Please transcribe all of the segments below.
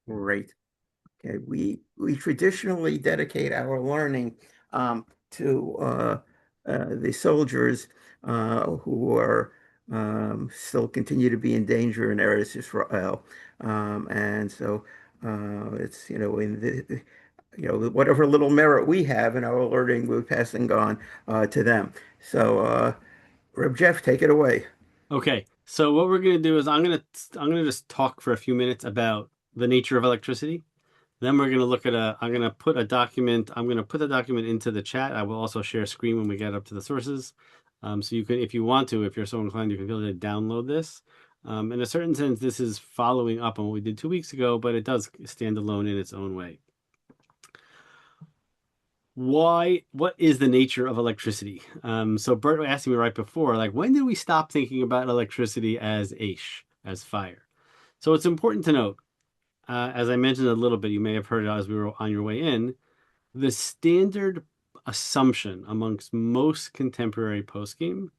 Great. Okay, we traditionally dedicate our learning to the soldiers who are still continue to be in danger in Eretz Israel, and so it's in the whatever little merit we have in our learning, we're passing on to them. So, Reb Jeff, take it away. Okay, so what we're gonna do is I'm gonna just talk for a few minutes about the nature of electricity. Then we're gonna look at a I'm gonna put a document. I'm gonna put the document into the chat. I will also share a screen when we get up to the sources. So you can, if you want to, if you're so inclined, you can be able to download this. In a certain sense, this is following up on what we did 2 weeks ago, but it does stand alone in its own way. What is the nature of electricity? So Bert asked me right before, like, when did we stop thinking about electricity as as fire? So it's important to note, as I mentioned a little bit, you may have heard it as we were on your way in, the standard assumption amongst most contemporary poskim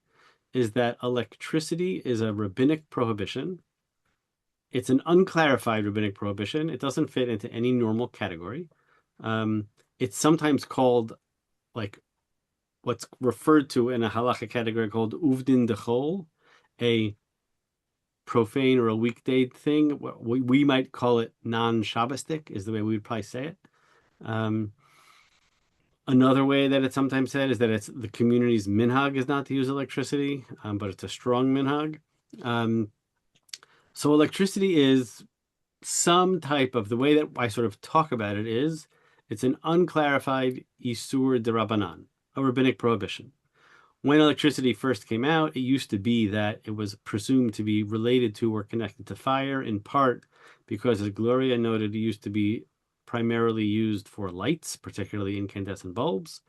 is that electricity is a rabbinic prohibition. It's an unclarified rabbinic prohibition. It doesn't fit into any normal category. Um, it's sometimes called, like, what's referred to in a halacha category called uvdin dechol, a profane or a weekday thing. We might call it non-Shabbistic, is the way we would probably say it. Um, Another way that it's sometimes said is that it's the community's minhag is not to use electricity, but it's a strong minhag. Um, so electricity is some type of, the way that I sort of talk about it is, it's an unclarified isur derabanan, a rabbinic prohibition. When electricity first came out, it used to be that it was presumed to be related to or connected to fire, in part because, as Gloria noted, it used to be primarily used for lights, particularly incandescent bulbs.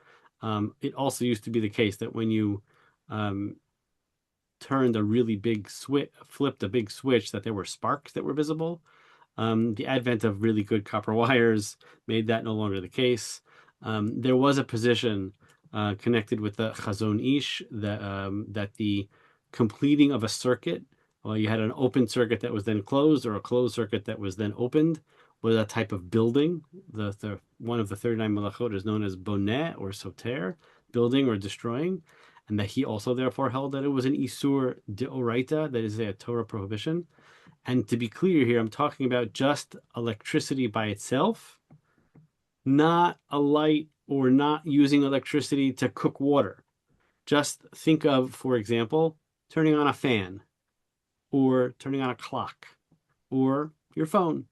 It also used to be the case that when you um, turned a really big switch, flipped a big switch, that there were sparks that were visible. The advent of really good copper wires made that no longer the case. There was a position connected with the Chazon Ish that the completing of a circuit, well, you had an open circuit that was then closed, or a closed circuit that was then opened, was a type of building. The one of the 39 malachot is known as boneh or soter, building or destroying, and that he also therefore held that it was an isur deoraita, that is a Torah prohibition. And to be clear here, I'm talking about just electricity by itself, not a light or not using electricity to cook water. Just think of, for example, turning on a fan or turning on a clock or your phone.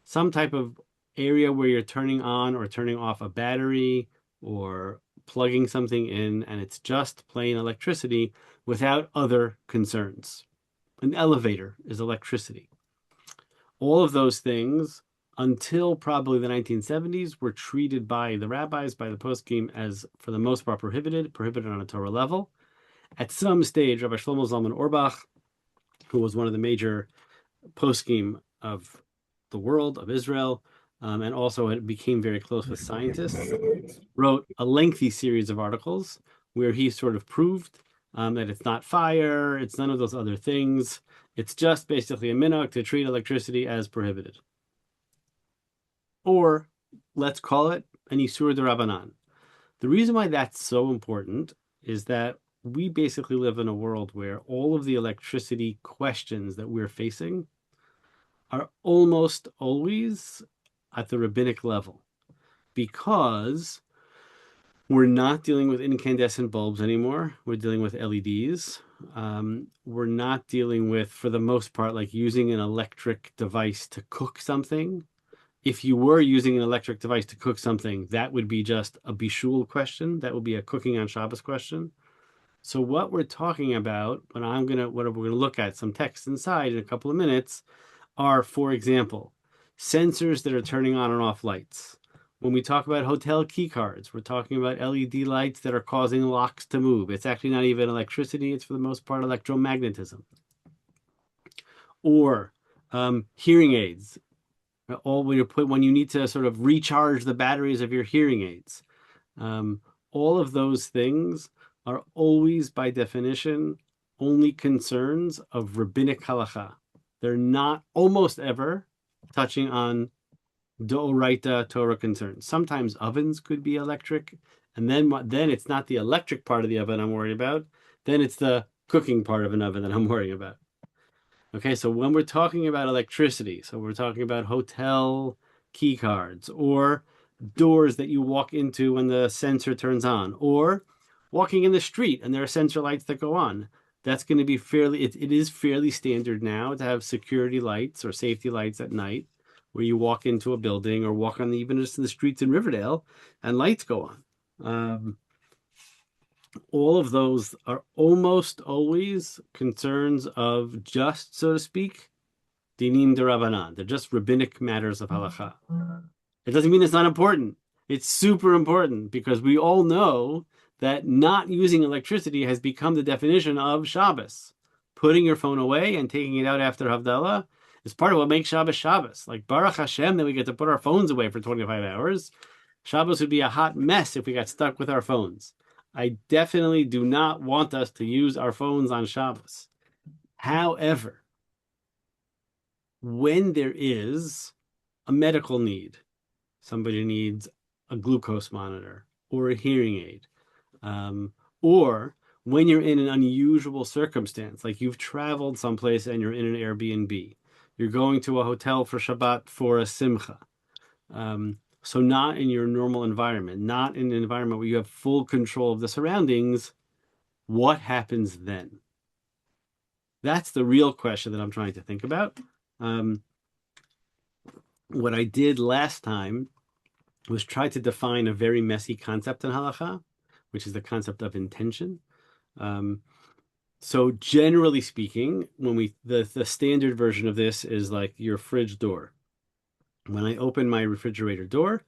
Some type of area where you're turning on or turning off a battery or plugging something in, and it's just plain electricity without other concerns. An elevator is electricity. All of those things, until probably the 1970s, were treated by the rabbis, by the poskim, as for the most part prohibited on a Torah level. At some stage, Rabbi Shlomo Zalman Auerbach, who was one of the major poskim of the world, of Israel, and also it became very close with scientists, wrote a lengthy series of articles where he sort of proved that it's not fire, it's none of those other things. It's just basically a minhag to treat electricity as prohibited. Or let's call it an Isur de Rabbanan. The reason why that's so important is that we basically live in a world where all of the electricity questions that we're facing are almost always at the rabbinic level, because we're not dealing with incandescent bulbs anymore. We're dealing with LEDs. We're not dealing with, for the most part, like using an electric device to cook something. If you were using an electric device to cook something, that would be just a bishul question. That would be a cooking on Shabbos question. So what we're talking about, what we're gonna look at some text inside in a couple of minutes, are, for example, sensors that are turning on and off lights. When we talk about hotel key cards, we're talking about LED lights that are causing locks to move. It's actually not even electricity, it's for the most part electromagnetism. Or hearing aids. All when you need to sort of recharge the batteries of your hearing aids. Um, all of those things are always, by definition, only concerns of rabbinic halacha. They're not almost ever touching on Doraita Torah concerns. Sometimes ovens could be electric, and then it's not the electric part of the oven I'm worried about. Then it's the cooking part of an oven that I'm worrying about. Okay, so when we're talking about electricity, so we're talking about hotel key cards or doors that you walk into when the sensor turns on, or walking in the street and there are sensor lights that go on. That's going to be it is fairly standard now to have security lights or safety lights at night where you walk into a building or walk on even just in the streets in Riverdale and lights go on. All of those are almost always concerns of just, so to speak, dinim derabanan. They're just rabbinic matters of halacha. It doesn't mean it's not important. It's super important because we all know that not using electricity has become the definition of Shabbos. Putting your phone away and taking it out after Havdalah is part of what makes Shabbos Shabbos. Like Baruch Hashem that we get to put our phones away for 25 hours. Shabbos would be a hot mess if we got stuck with our phones. I definitely do not want us to use our phones on Shabbos. However, when there is a medical need, somebody needs a glucose monitor or a hearing aid, or when you're in an unusual circumstance, like you've traveled someplace and you're in an Airbnb, you're going to a hotel for Shabbat for a simcha. So not in your normal environment, not in an environment where you have full control of the surroundings, what happens then? That's the real question that I'm trying to think about. What I did last time was try to define a very messy concept in halacha, which is the concept of intention. So generally speaking, when the standard version of this is like your fridge door. When I open my refrigerator door,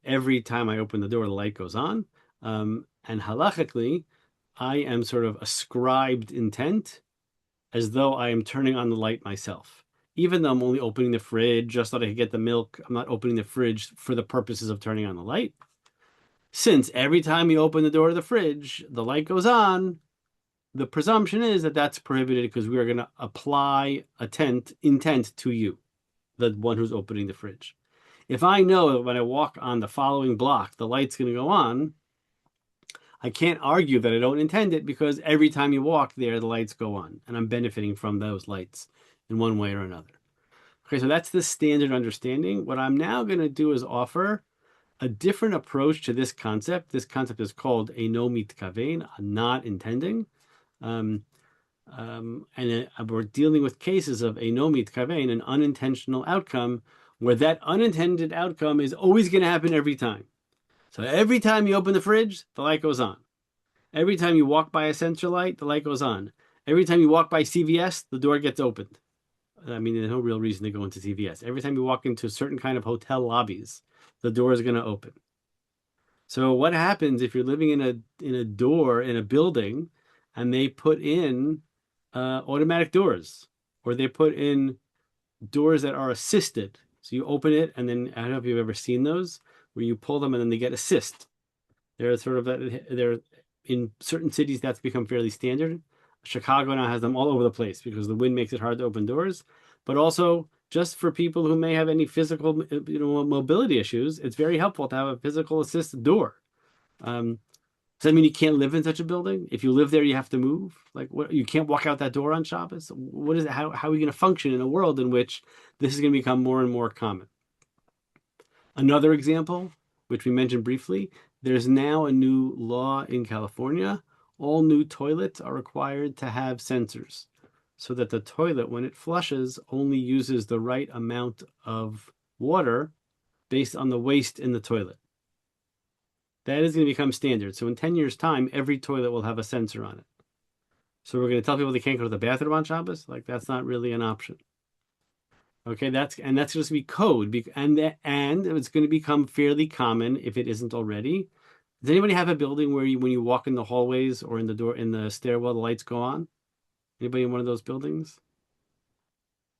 every time I open the door, the light goes on. And halachically, I am sort of ascribed intent as though I am turning on the light myself. Even though I'm only opening the fridge just so that I can get the milk, I'm not opening the fridge for the purposes of turning on the light. Since every time you open the door of the fridge, the light goes on, the presumption is that that's prohibited because we are going to apply intent to you, the one who's opening the fridge. If I know that when I walk on the following block, the light's going to go on, I can't argue that I don't intend it because every time you walk there, the lights go on, and I'm benefiting from those lights in one way or another. Okay, so that's the standard understanding. What I'm now going to do is offer a different approach to this concept. This concept is called Eino Mitkaven, not intending. And we're dealing with cases of Eino Mitkaven, an unintentional outcome, where that unintended outcome is always going to happen every time. So every time you open the fridge, the light goes on. Every time you walk by a sensor light, the light goes on. Every time you walk by CVS, the door gets opened. I mean, there's no real reason to go into CVS. Every time you walk into a certain kind of hotel lobbies, the door is going to open. So what happens if you're living in a door in a building and they put in automatic doors, or they put in doors that are assisted? So you open it and then, I don't know if you've ever seen those, where you pull them and then they get assist. They're in certain cities that's become fairly standard. Chicago now has them all over the place because the wind makes it hard to open doors. But also, just for people who may have any physical, mobility issues, it's very helpful to have a physical assisted door. Does that mean you can't live in such a building? If you live there, you have to move. Like, what? You can't walk out that door on Shabbos. What is it? How are we going to function in a world in which this is going to become more and more common? Another example, which we mentioned briefly, there's now a new law in California. All new toilets are required to have sensors so that the toilet, when it flushes, only uses the right amount of water based on the waste in the toilet. That is going to become standard. So in 10 years' time, every toilet will have a sensor on it. So we're going to tell people they can't go to the bathroom on Shabbos? Like, that's not really an option. Okay, that's supposed to be code, and it's going to become fairly common if it isn't already. Does anybody have a building where when you walk in the hallways or in the stairwell, the lights go on? Anybody in one of those buildings?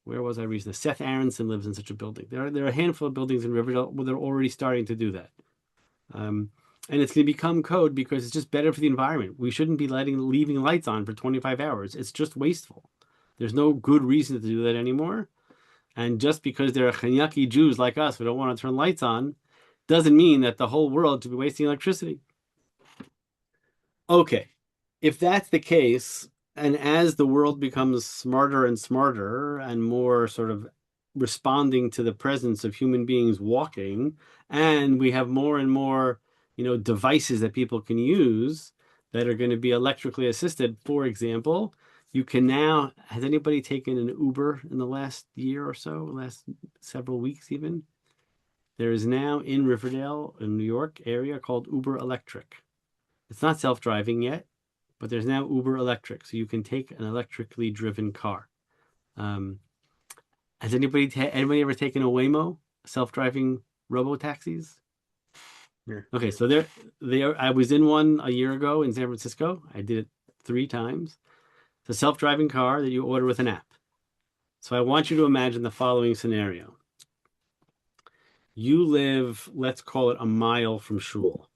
Where was I recently? Seth Aronson lives in such a building. There are a handful of buildings in Riverdale where they're already starting to do that. And it's going to become code because it's just better for the environment. We shouldn't be leaving lights on for 25 hours. It's just wasteful. There's no good reason to do that anymore. And just because they're Chanyaki Jews like us who don't want to turn lights on, doesn't mean that the whole world should be wasting electricity. Okay, if that's the case, and as the world becomes smarter and smarter and more sort of responding to the presence of human beings walking, and we have more and more, devices that people can use that are going to be electrically assisted, for example, you can now, has anybody taken an Uber in the last year or so, last several weeks even? There is now in Riverdale, in New York area called Uber Electric. It's not self-driving yet, but there's now Uber Electric, so you can take an electrically driven car. Um, has anybody ever taken a Waymo, self-driving robo taxis? Yeah. Okay, so there. I was in one a year ago in San Francisco. I did it 3 times. It's a self-driving car that you order with an app. So I want you to imagine the following scenario. You live, let's call it a mile from shul,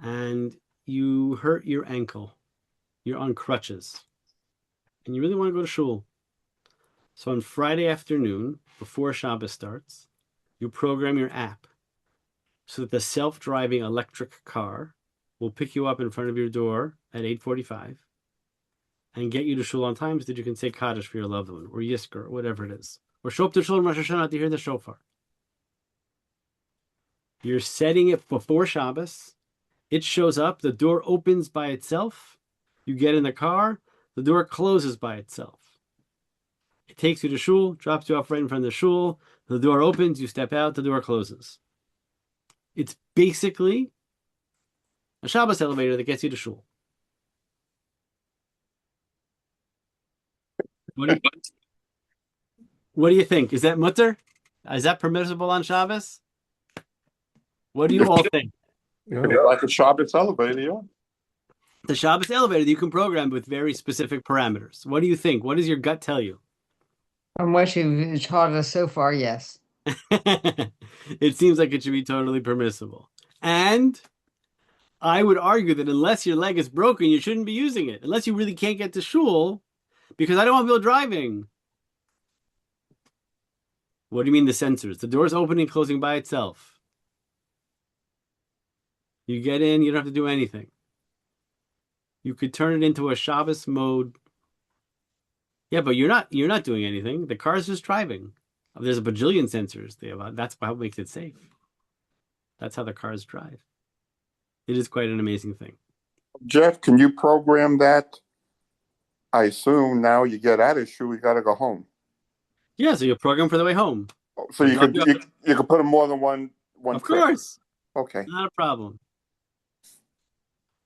and you hurt your ankle. You're on crutches, and you really want to go to shul. So on Friday afternoon, before Shabbat starts, you program your app so that the self-driving electric car will pick you up in front of your door at 8:45 and get you to shul on time so that you can say Kaddish for your loved one, or Yisker, or whatever it is. Or show up to shul in Rosh Hashanah to hear the shofar. You're setting it before Shabbos. It shows up. The door opens by itself. You get in the car. The door closes by itself. It takes you to shul, drops you off right in front of the shul. The door opens. You step out. The door closes. It's basically a Shabbos elevator that gets you to shul. What do you, what do you think? Is that mutter? Is that permissible on Shabbos? What do you all think? Yeah. Like a Shabbat elevator, yeah. The Shabbos elevator that you can program with very specific parameters. What do you think? What does your gut tell you? From what you've taught us so far, yes. It seems like it should be totally permissible. And I would argue that unless your leg is broken, you shouldn't be using it. Unless you really can't get to shul, because I don't want people driving. What do you mean the sensors? The door's opening and closing by itself. You get in, you don't have to do anything. You could turn it into a Shabbos mode. Yeah, but you're not doing anything. The car's just driving. There's a bajillion sensors. That's what makes it safe. That's how the cars drive. It is quite an amazing thing. Jeff, can you program that? I assume now you get out of shul, you got to go home. Yeah, so you'll program for the way home. So you could put in more than one Of trip. course. Okay. Not a problem.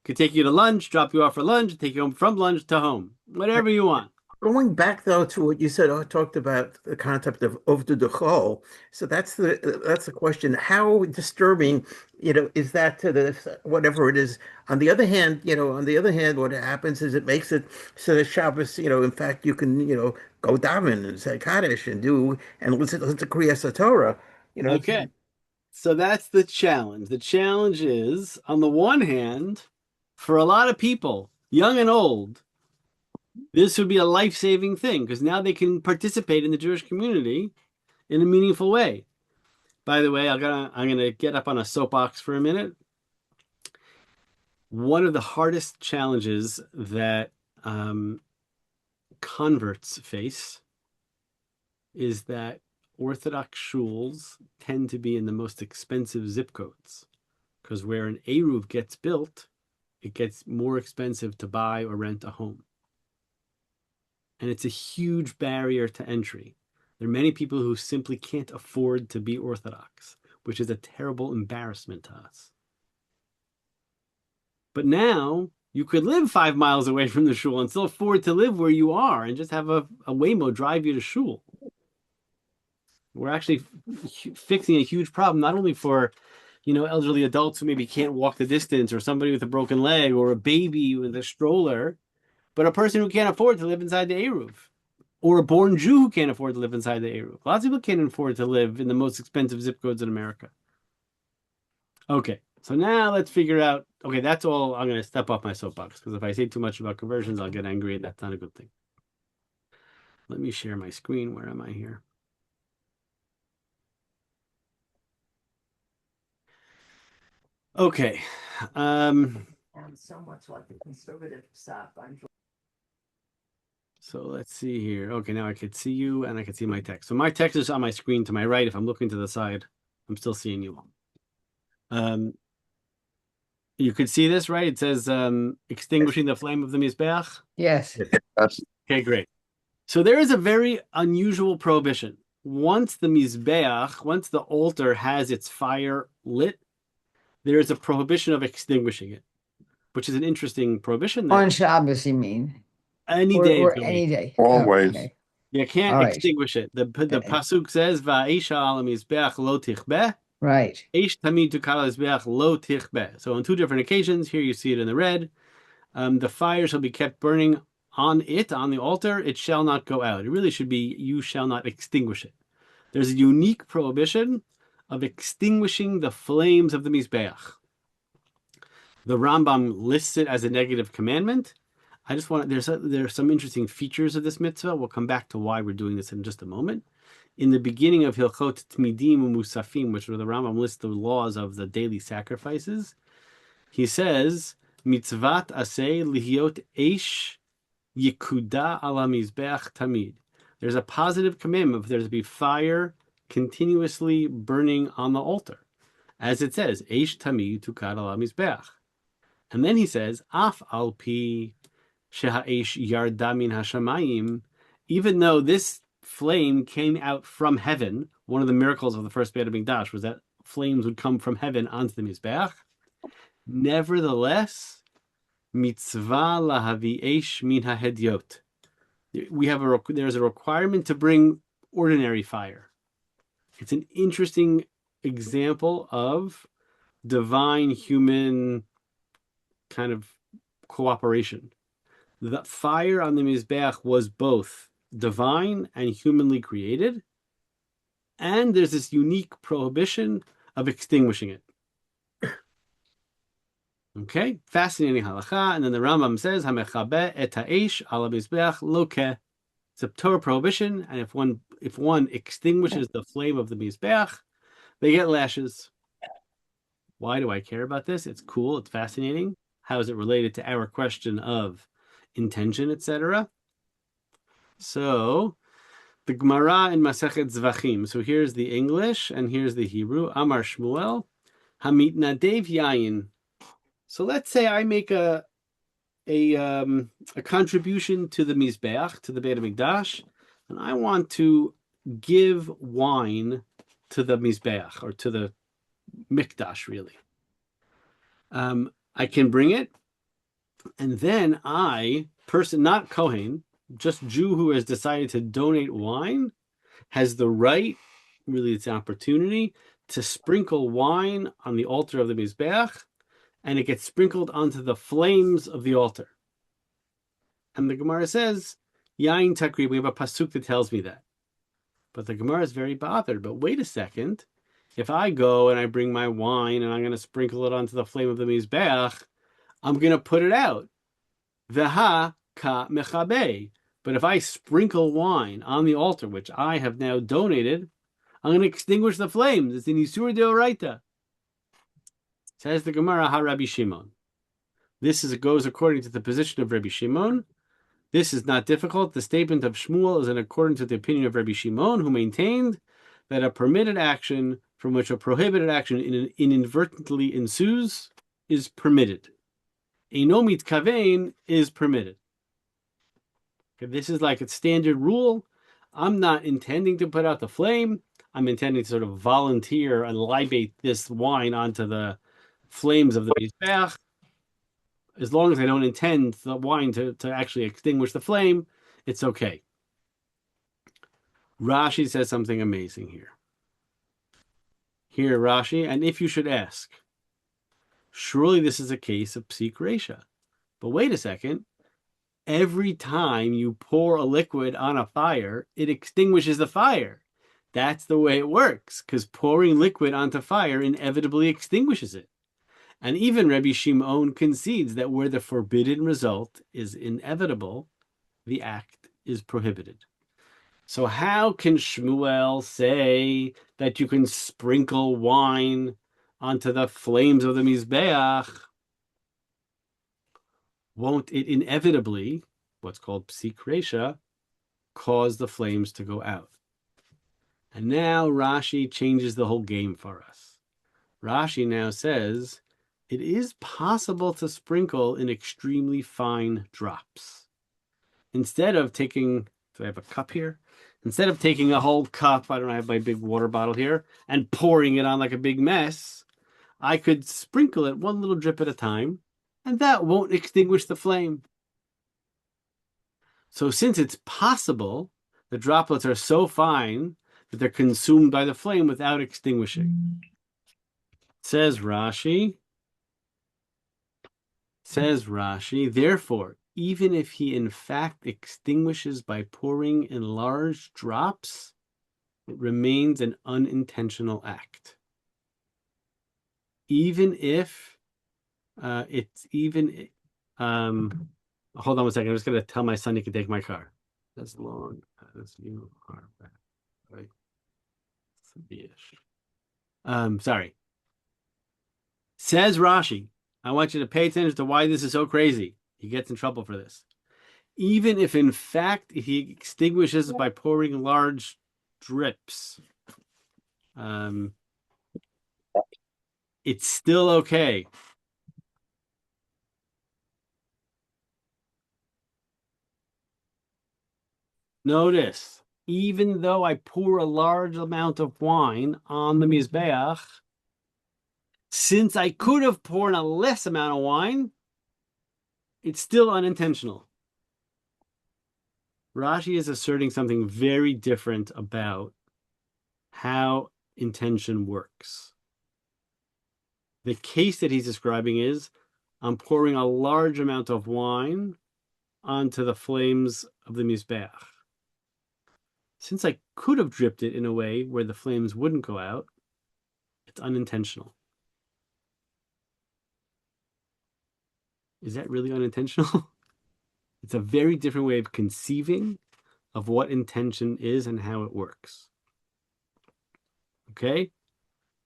Could take you to lunch, drop you off for lunch, take you home from lunch to home. Whatever you want. Going back though to what you said, talked about the concept of the dechol. So that's the question. How disturbing, is that to the whatever it is? On the other hand, what happens is it makes it so that Shabbos, in fact, you can, go daven and say Kaddish and listen to Kriyas Torah. Okay. So that's the challenge. The challenge is, on the one hand, for a lot of people, young and old, this would be a life-saving thing because now they can participate in the Jewish community in a meaningful way. By the way, I'm gonna get up on a soapbox for a minute. One of the hardest challenges that converts face is that Orthodox shuls tend to be in the most expensive zip codes because where an Eruv gets built, it gets more expensive to buy or rent a home. And it's a huge barrier to entry. There are many people who simply can't afford to be Orthodox, which is a terrible embarrassment to us. But now you could live 5 miles away from the shul and still afford to live where you are and just have a Waymo drive you to shul. We're actually fixing a huge problem, not only for elderly adults who maybe can't walk the distance, or somebody with a broken leg, or a baby with a stroller, but a person who can't afford to live inside the Eruv, or a born Jew who can't afford to live inside the Eruv. Lots of people can't afford to live in the most expensive zip codes in America. Okay, so now let's figure out. Okay, that's all. I'm going to step off my soapbox because if I say too much about conversions, I'll get angry, and that's not a good thing. Let me share my screen. Where am I here? Okay. And so much like the conservative stuff. So let's see here. Okay, now I could see you and I can see my text. So my text is on my screen to my right. If I'm looking to the side, I'm still seeing you. You could see this, right? It says extinguishing the flame of the Mizbeach. Yes. That's Okay, great. So there is a very unusual prohibition. Once the Mizbeach, once the altar has its fire lit, there is a prohibition of extinguishing it, which is an interesting prohibition that On Shabbos, you mean? any day of Or the any week day. Oh, always. okay. you can't All right. extinguish it. The pasuk says, "Va'isha al mizbeach lo tichbeh, Right. eish tamid tukal mizbeach lo tichbeh." So on two different occasions, here you see it in the red. The fire shall be kept burning on it, on the altar. It shall not go out. It really should be, you shall not extinguish it. There's a unique prohibition of extinguishing the flames of the mizbeach. The Rambam lists it as a negative commandment. I just want there's some interesting features of this mitzvah. We'll come back to why we're doing this in just a moment. In the beginning of Hilchot Tmidim Umusafim, which where the Rambam lists the laws of the daily sacrifices, he says, "Mitzvat aseh lihiot eish yikuda ala mizbeach tamid." There's a positive commandment for there to be fire continuously burning on the altar, as it says, "Eish tamid tukad ala mizbeach." And then he says, "Af al pi sheha'esh yarda min hashamayim," even though this flame came out from heaven. One of the miracles of the first Beit HaMikdash was that flames would come from heaven onto the Mizbeach. Nevertheless, mitzvah lahavi esh min hahedyot. There's a requirement to bring ordinary fire. It's an interesting example of divine human kind of cooperation. The fire on the Mizbeach was both divine and humanly created, and there's this unique prohibition of extinguishing it. Okay, fascinating halacha. And then the Rambam says, "Hamechabe et ha'esh ala mizbeach lokeh." It's a Torah prohibition, and if one extinguishes the flame of the mizbeach, they get lashes. Why do I care about this? It's cool. It's fascinating. How is it related to our question of intention, etc.? So the Gemara in Masechet Zvachim. So here's the English and here's the Hebrew. Amar Shmuel, Hamitnadev Yayin. So let's say I make a contribution to the Mizbeach, to the Beit HaMikdash, and I want to give wine to the Mizbeach, or to the Mikdash, really. I can bring it, and then person not Kohen, just Jew who has decided to donate wine, has the right, really it's an opportunity, to sprinkle wine on the altar of the Mizbeach, and it gets sprinkled onto the flames of the altar. And the Gemara says, Yain Takri, we have a pasuk that tells me that. But the Gemara is very bothered. But wait a second. If I go and I bring my wine and I'm going to sprinkle it onto the flame of the Mizbeach, I'm going to put it out. Veha ka mechabe. But if I sprinkle wine on the altar, which I have now donated, I'm going to extinguish the flames. It's an Isur Deoraita. Says the Gemara, Ha Rabbi Shimon. This goes according to the position of Rabbi Shimon. This is not difficult. The statement of Shmuel is in accordance with the opinion of Rabbi Shimon, who maintained that a permitted action from which a prohibited action inadvertently ensues is permitted. Eino mitkavein is permitted. Okay, this is like a standard rule. I'm not intending to put out the flame. I'm intending to sort of volunteer and libate this wine onto the flames of the Mizbeach. As long as I don't intend the wine to actually extinguish the flame, it's okay. Rashi says something amazing here. Here, Rashi, and if you should ask, surely this is a case of psik resha. But wait a second. Every time you pour a liquid on a fire, it extinguishes the fire. That's the way it works, because pouring liquid onto fire inevitably extinguishes it. And even Rabbi Shimon concedes that where the forbidden result is inevitable, the act is prohibited. So how can Shmuel say that you can sprinkle wine onto the flames of the Mizbeach, won't it inevitably, what's called psik resha, cause the flames to go out? And now Rashi changes the whole game for us. Rashi now says it is possible to sprinkle in extremely fine drops. Instead of taking, do I have a cup here? Instead of taking a whole cup, I don't have my big water bottle here, and pouring it on like a big mess, I could sprinkle it one little drip at a time, and that won't extinguish the flame. So since it's possible, the droplets are so fine that they're consumed by the flame without extinguishing. Says Rashi, therefore, even if he in fact extinguishes by pouring in large drops, it remains an unintentional act. Even if hold on 1 second. I'm just going to tell my son he can take my car. That's long. That's you are back. Right. Sorry. Says Rashi, I want you to pay attention to why this is so crazy. He gets in trouble for this. Even if in fact he extinguishes by pouring large drips, it's still okay. Notice, even though I pour a large amount of wine on the Mizbeach, since I could have poured a less amount of wine, it's still unintentional. Rashi is asserting something very different about how intention works. The case that he's describing is, I'm pouring a large amount of wine onto the flames of the Mizbeach. Since I could have dripped it in a way where the flames wouldn't go out, it's unintentional. Is that really unintentional? It's a very different way of conceiving of what intention is and how it works. Okay?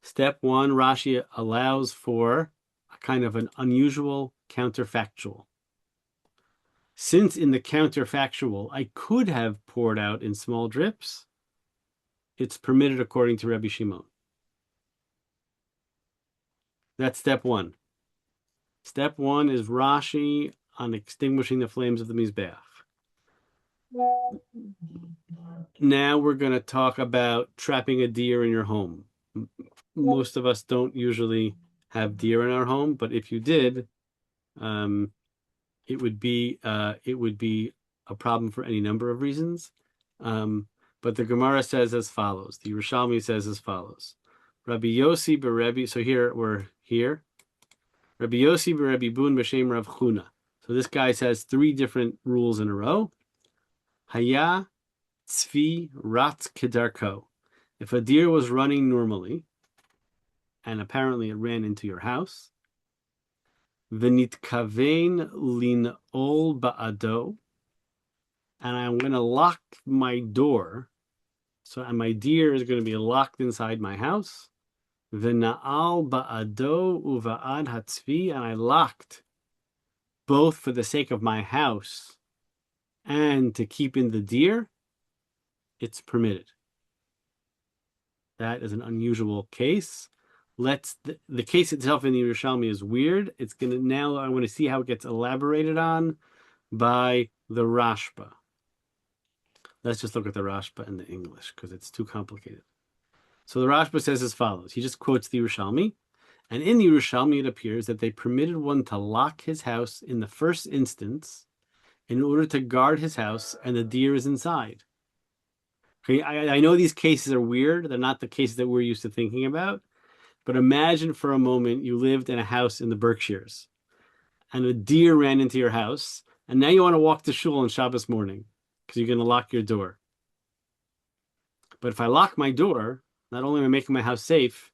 Step one, Rashi allows for a kind of an unusual counterfactual. Since in the counterfactual I could have poured out in small drips, it's permitted according to Rabbi Shimon. That's step one. Step one is Rashi on extinguishing the flames of the Mizbeach. Now we're going to talk about trapping a deer in your home. Most of us don't usually have deer in our home, but if you did, it would be a problem for any number of reasons. But the Gemara says as follows. The Yerushalmi says as follows. Rabbi Yossi b'Rebbe. So here we're here. Rabbi Yossi b'Rebbe Bun b'Shem Rav Chuna. So this guy says 3 different rules in a row. Haya tzvi rat kedarko. If a deer was running normally, and apparently it ran into your house, v'nitkavein lin'ol ba'ado, and I'm going to lock my door, and my deer is going to be locked inside my house, v'na'al ba'ado uva'ad hatzvi, and I locked both for the sake of my house and to keep in the deer, it's permitted. That is an unusual case. The case itself in the Yerushalmi is weird. It's going to now, I want to see how it gets elaborated on by the Rashba. Let's just look at the Rashba in the English because it's too complicated. So the Rashba says as follows. He just quotes the Yerushalmi. And in the Yerushalmi, it appears that they permitted one to lock his house in the first instance in order to guard his house, and the deer is inside. Okay, I know these cases are weird. They're not the cases that we're used to thinking about. But imagine for a moment you lived in a house in the Berkshires, and a deer ran into your house, and now you want to walk to shul on Shabbos morning because you're going to lock your door. But if I lock my door, not only am I making my house safe,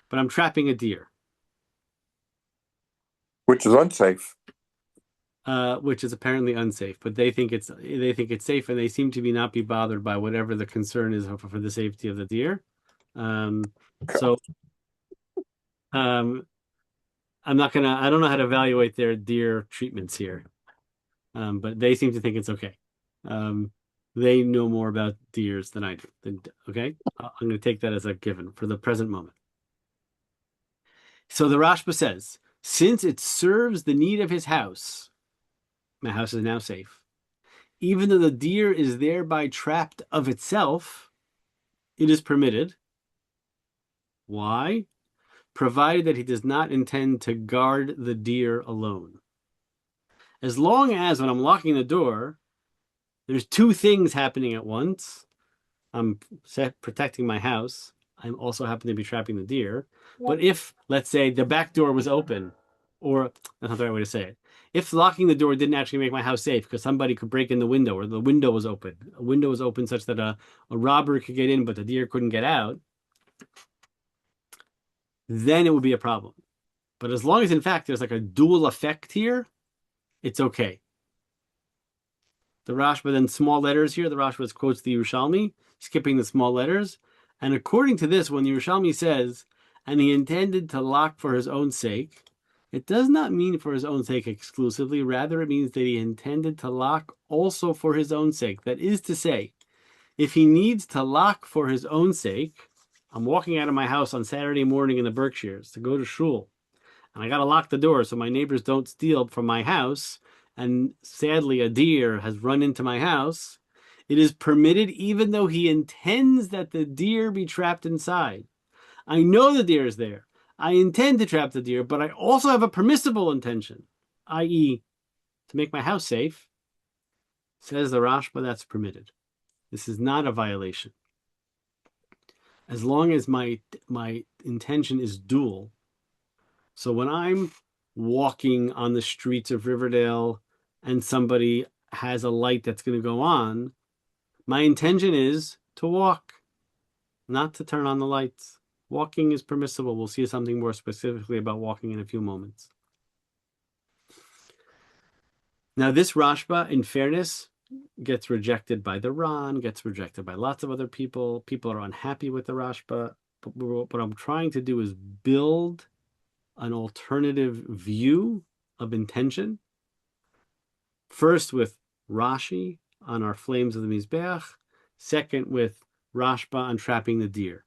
but I'm trapping a deer. Which is unsafe. Which is apparently unsafe, but they think it's safe, and they seem to not be bothered by whatever the concern is for the safety of the deer. So Um, I don't know how to evaluate their deer treatments here. But they seem to think it's okay. Um, they know more about deers than I do. Okay, I'm going to take that as a given for the present moment. So the Rashba says, since it serves the need of his house, my house is now safe. Even though the deer is thereby trapped of itself, it is permitted. Why? Provided that he does not intend to guard the deer alone. As long as when I'm locking the door, there's two things happening at once. I'm protecting my house. I also happen to be trapping the deer. But if, let's say, the back door was open, or that's not the right way to say it. If locking the door didn't actually make my house safe because somebody could break in the window or the window was open, a window was open such that a robber could get in, but the deer couldn't get out, then it would be a problem. But as long as, in fact, there's like a dual effect here, it's okay. The Rashba, then small letters here. The Rashba quotes the Yerushalmi, skipping the small letters. And according to this, when the Yerushalmi says, and he intended to lock for his own sake, it does not mean for his own sake exclusively. Rather, it means that he intended to lock also for his own sake. That is to say, if he needs to lock for his own sake, I'm walking out of my house on Saturday morning in the Berkshires to go to shul, and I got to lock the door so my neighbors don't steal from my house, and sadly a deer has run into my house, it is permitted even though he intends that the deer be trapped inside. I know the deer is there. I intend to trap the deer, but I also have a permissible intention, i.e., to make my house safe. Says the Rashba, that's permitted. This is not a violation. As long as my intention is dual. So when I'm walking on the streets of Riverdale and somebody has a light that's going to go on, my intention is to walk, not to turn on the lights. Walking is permissible. We'll see something more specifically about walking in a few moments. Now, this Rashba, in fairness, gets rejected by the Ran, gets rejected by lots of other people. People are unhappy with the Rashba. But what I'm trying to do is build an alternative view of intention. First with Rashi on our flames of the Mizbeach. Second with Rashba on trapping the deer.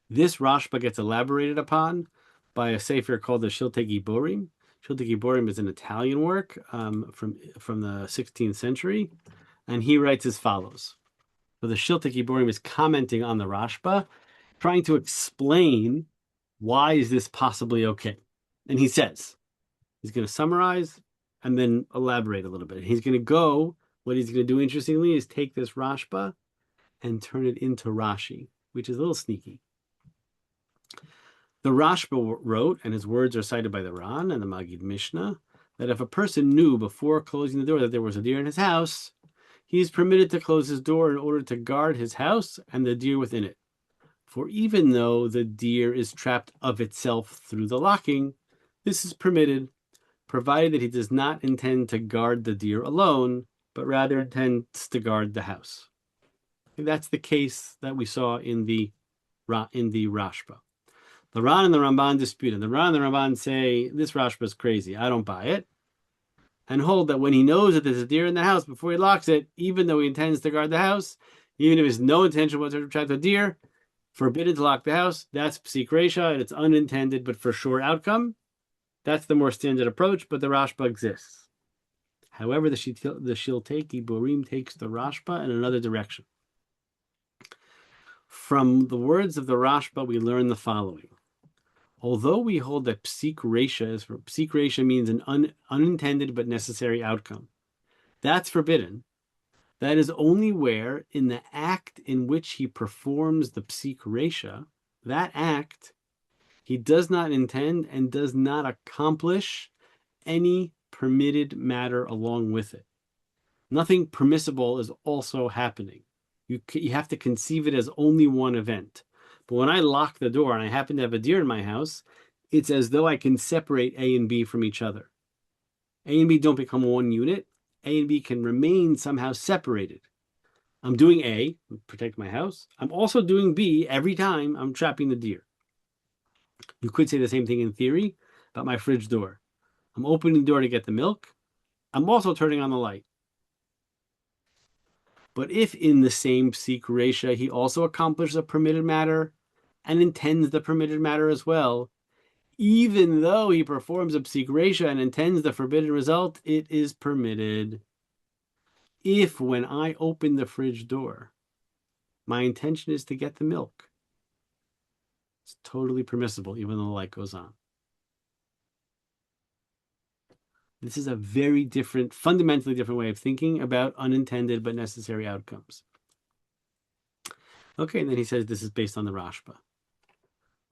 This Rashba gets elaborated upon by a sefer called the Shiltei Giborim. Shiltei Giborim is an Italian work from the 16th century, and he writes as follows. So the Shiltei Giborim is commenting on the Rashba, trying to explain why is this possibly okay. And he says, he's going to summarize and then elaborate a little bit. He's going to go, what he's going to do, interestingly, is take this Rashba and turn it into Rashi, which is a little sneaky. The Rashba wrote, and his words are cited by the Ran and the Magid Mishnah, that if a person knew before closing the door that there was a deer in his house, he is permitted to close his door in order to guard his house and the deer within it. For even though the deer is trapped of itself through the locking, this is permitted, provided that he does not intend to guard the deer alone, but rather intends to guard the house. And that's the case that we saw in the Rashba. The Ran and the Ramban dispute, and the Ran and the Ramban say, this Rashba is crazy, I don't buy it, and hold that when he knows that there's a deer in the house before he locks it, even though he intends to guard the house, even if he has no intention whatsoever to trap the deer, forbidden to lock the house, that's psik reisha, and it's unintended but for sure outcome. That's the more standard approach, but the Rashba exists. However, the Shiltei Giborim takes the Rashba in another direction. From the words of the Rashba, we learn the following. Although we hold that psik reisha means an unintended but necessary outcome, that's forbidden. That is only where, in the act in which he performs the psik reisha, that act, he does not intend and does not accomplish any permitted matter along with it. Nothing permissible is also happening. You have to conceive it as only one event. But when I lock the door and I happen to have a deer in my house, it's as though I can separate A and B from each other. A and B don't become one unit. A and B can remain somehow separated. I'm doing A, protect my house. I'm also doing B every time I'm trapping the deer. You could say the same thing in theory about my fridge door. I'm opening the door to get the milk. I'm also turning on the light. But if in the same psik resha he also accomplishes a permitted matter and intends the permitted matter as well, even though he performs a psik resha and intends the forbidden result, it is permitted. If when I open the fridge door, my intention is to get the milk, it's totally permissible, even though the light goes on. This is a very different, fundamentally different way of thinking about unintended but necessary outcomes. Okay, and then he says this is based on the Rashba.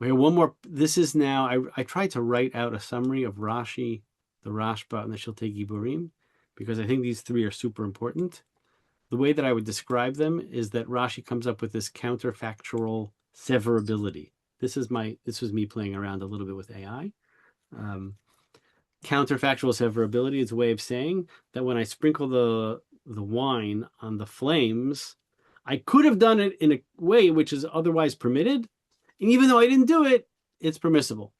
We have one more. This is now, I tried to write out a summary of Rashi, the Rashba, and the Shiltei Giborim, because I think these three are super important. The way that I would describe them is that Rashi comes up with this counterfactual severability. This was me playing around a little bit with AI. Counterfactual severability is a way of saying that when I sprinkle the wine on the flames, I could have done it in a way which is otherwise permitted, and even though I didn't do it, it's permissible.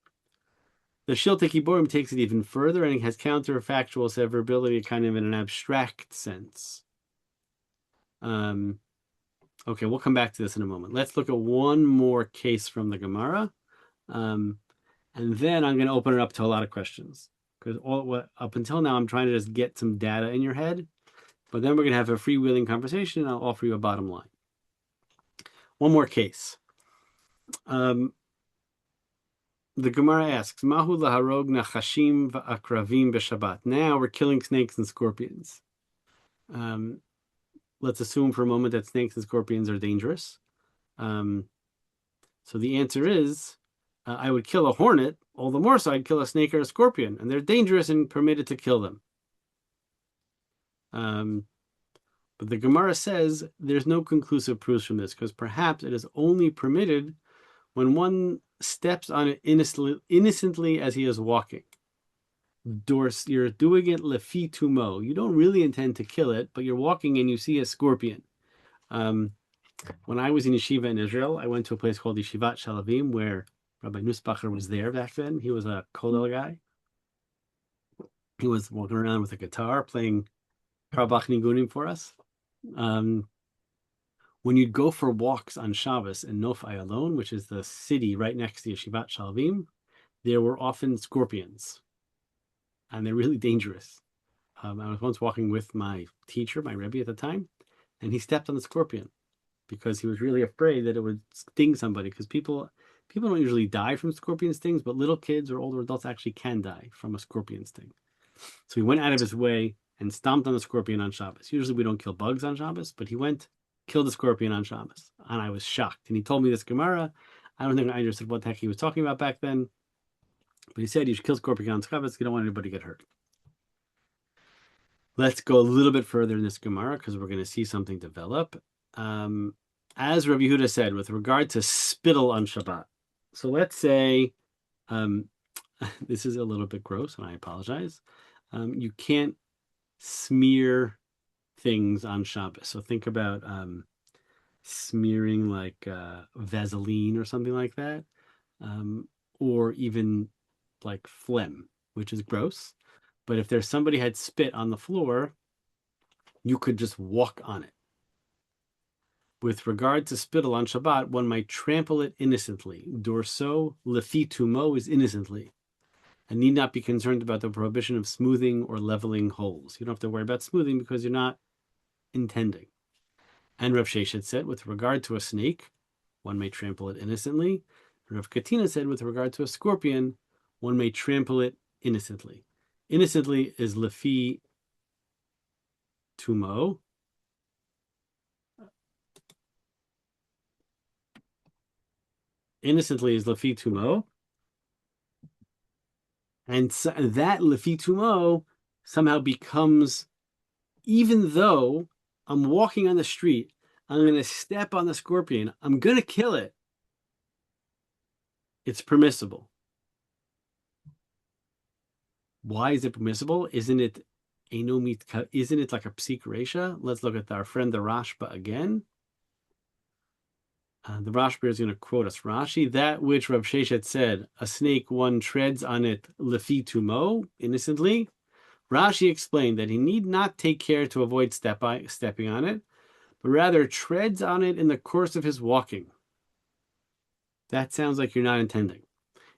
The Shiltei Giborim takes it even further, and it has counterfactual severability kind of in an abstract sense. Okay, we'll come back to this in a moment. Let's look at one more case from the Gemara, and then I'm going to open it up to a lot of questions. Because up until now, I'm trying to just get some data in your head, but then we're going to have a freewheeling conversation, and I'll offer you a bottom line. One more case. The Gemara asks, Mahu laharog nachashim va'akravim b'Shabbat. Now we're killing snakes and scorpions. Let's assume for a moment that snakes and scorpions are dangerous. So the answer is, I would kill a hornet, all the more so I'd kill a snake or a scorpion, and they're dangerous and permitted to kill them. But the Gemara says there's no conclusive proofs from this, because perhaps it is only permitted when one steps on it innocently as he is walking. You're doing it lefi tumo. You don't really intend to kill it, but you're walking and you see a scorpion. When I was in yeshiva in Israel, I went to a place called Yeshivat Shalavim, where Rabbi Nussbacher was there back then. He was a kollel guy. He was walking around with a guitar, playing Karbach Nigunim for us. When you'd go for walks on Shabbos in Nof Ayalon, which is the city right next to Yeshivat Shalavim, there were often scorpions. And they're really dangerous. I was once walking with my teacher, my Rebbe at the time, and he stepped on the scorpion because he was really afraid that it would sting somebody, because people don't usually die from scorpion stings, but little kids or older adults actually can die from a scorpion sting. So he went out of his way and stomped on the scorpion on Shabbos. Usually we don't kill bugs on Shabbos, but he went, killed the scorpion on Shabbos, and I was shocked. And he told me this Gemara. I don't think I understood what the heck he was talking about back then. But he said you should kill scorpion on Shabbos. You don't want anybody to get hurt. Let's go a little bit further in this Gemara, because we're going to see something develop. As Rabbi Yehuda said, with regard to spittle on Shabbat. So let's say, this is a little bit gross, and I apologize. You can't smear things on Shabbos. So think about smearing like Vaseline or something like that, or even like phlegm, which is gross. But if there's somebody had spit on the floor, you could just walk on it. With regard to spittle on Shabbat, one might trample it innocently. Dorso lefi tumo is innocently, and need not be concerned about the prohibition of smoothing or leveling holes. You don't have to worry about smoothing because you're not intending. And Rav Sheshet said, with regard to a snake, one may trample it innocently. Rav Katina said, with regard to a scorpion, one may trample it innocently. Innocently is lefi tumo. Innocently is lefi tumo. And so that lefi tumo somehow becomes, even though I'm walking on the street, I'm going to step on the scorpion, I'm going to kill it, it's permissible. Why is it permissible? Isn't it like a psik resha? Let's look at our friend the Rashba again. The Rashba is going to quote us. Rashi, that which Rav Sheshet said, a snake, one treads on it lefi tumo, innocently. Rashi explained that he need not take care to avoid stepping on it, but rather treads on it in the course of his walking. That sounds like you're not intending.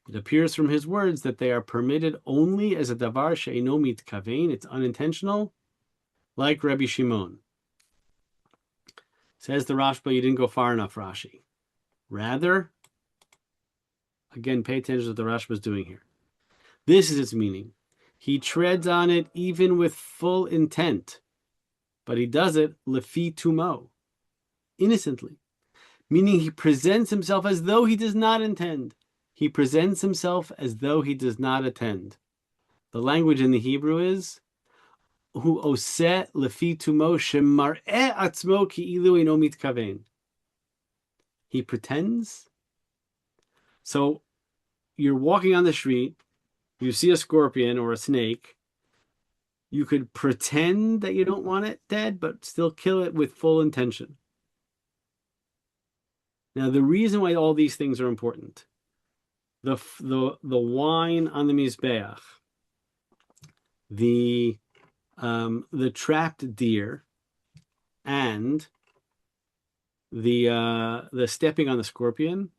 It appears from his words that they are permitted only as a davar she'eino mitkavein, it's unintentional, like Rabbi Shimon. Says the Rashba, you didn't go far enough, Rashi. Rather, again, pay attention to what the Rashba is doing here. This is its meaning. He treads on it even with full intent, but he does it lefi tumo, innocently, meaning he presents himself as though he does not intend. He presents himself as though he does not attend. The language in the Hebrew is hu oseh lefi tumo shemar'eh atzmo ki'ilu eino mitkavein. He pretends. So you're walking on the street, you see a scorpion or a snake, you could pretend that you don't want it dead, but still kill it with full intention. Now, the reason why all these things are important, the wine on the Mizbeach, the trapped deer, and the stepping on the scorpion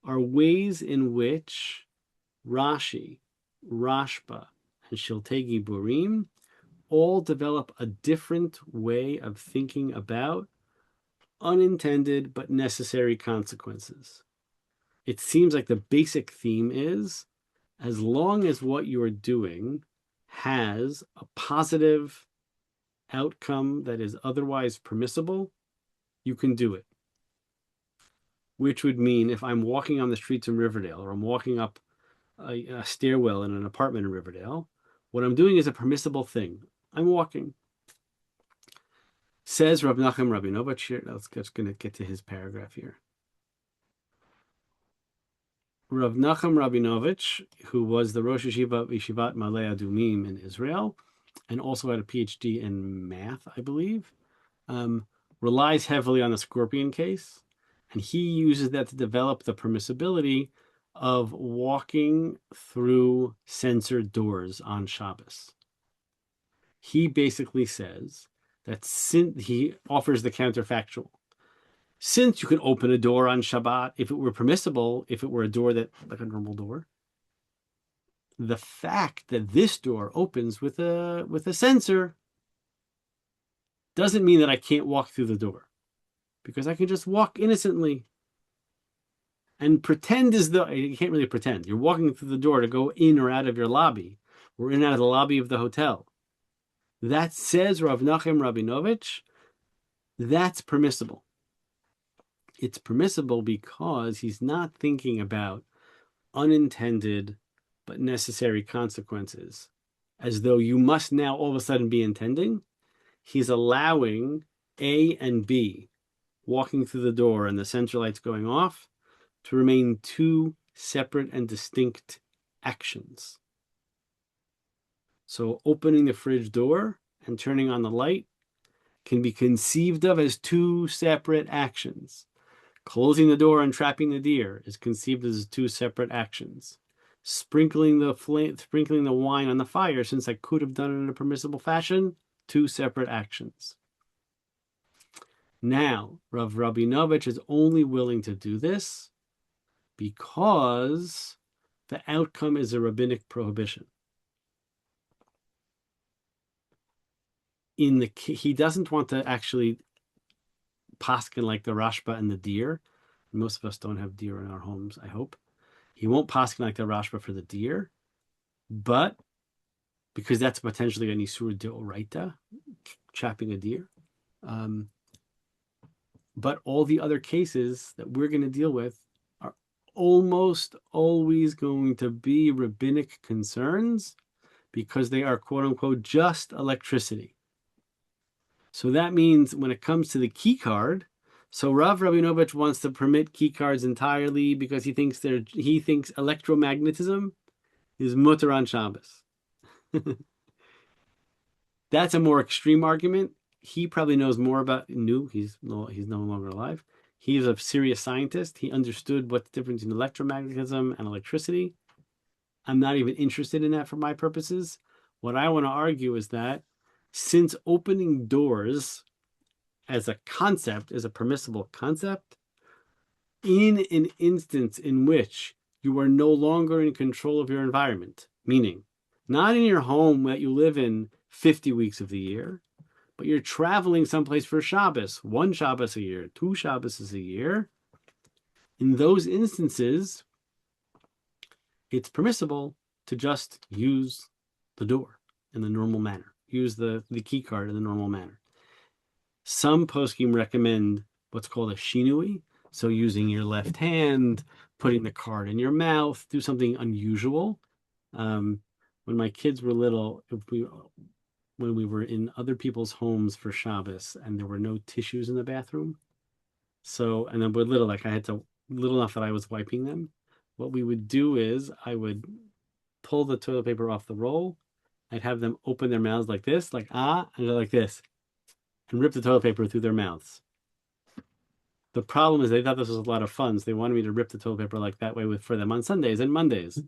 are ways in which Rashi, Rashba, and Shiltei Giburim all develop a different way of thinking about unintended but necessary consequences. It seems like the basic theme is, as long as what you are doing has a positive outcome that is otherwise permissible, you can do it. Which would mean if I'm walking on the streets in Riverdale, or I'm walking up a stairwell in an apartment in Riverdale, what I'm doing is a permissible thing. I'm walking. Says Rav Nachum Rabinovich here. Let's going to get to his paragraph here. Rav Nachum Rabinovich, who was the Rosh Yeshiva of Yeshivat Malei Adumim in Israel, and also had a PhD in math, I believe, relies heavily on the scorpion case, and he uses that to develop the permissibility of walking through censored doors on Shabbos. He basically says that he offers the counterfactual. Since you can open a door on Shabbat, if it were permissible, if it were a door that, like a normal door, the fact that this door opens with a sensor doesn't mean that I can't walk through the door, because I can just walk innocently and pretend as though you can't really pretend. You're walking through the door to go in or out of your lobby, or in and out of the lobby of the hotel. That says Rav Nachum Rabinovich, that's permissible. It's permissible because he's not thinking about unintended but necessary consequences, as though you must now all of a sudden be intending. He's allowing A and B, walking through the door and the sensor lights going off, to remain two separate and distinct actions. So opening the fridge door and turning on the light can be conceived of as two separate actions. Closing the door and trapping the deer is conceived as two separate actions. Sprinkling the wine on the fire, since I could have done it in a permissible fashion, two separate actions. Now, Rav Rabinovich is only willing to do this because the outcome is a rabbinic prohibition. He doesn't want to actually paskin like the Rashba and the deer. Most of us don't have deer in our homes, I hope. He won't paskin like the Rashba for the deer, but because that's potentially an isur deoraita, trapping a deer. But all the other cases that we're going to deal with are almost always going to be rabbinic concerns, because they are quote unquote just electricity. So that means when it comes to the key card, so Rav Rabinovich wants to permit key cards entirely because he thinks electromagnetism is mutter on Shabbos. That's a more extreme argument. He probably knows more about he's no longer alive. He is a serious scientist. He understood what's the difference in electromagnetism and electricity. I'm not even interested in that for my purposes. What I want to argue is that since opening doors as a concept is a permissible concept, in an instance in which you are no longer in control of your environment, meaning not in your home that you live in 50 weeks of the year, but you're traveling someplace for Shabbos, one Shabbos a year, two Shabbos a year. In those instances, it's permissible to just use the door in the normal manner, use the key card in the normal manner. Some poskim recommend what's called a shinui, so using your left hand, putting the card in your mouth, do something unusual. When my kids were little, when we were in other people's homes for Shabbos and there were no tissues in the bathroom, and then we're little, like I had to, little enough that I was wiping them, what we would do is I would pull the toilet paper off the roll. I'd have them open their mouths like this, like and go like this, and rip the toilet paper through their mouths. The problem is they thought this was a lot of fun, so they wanted me to rip the toilet paper like that way for them on Sundays and Mondays.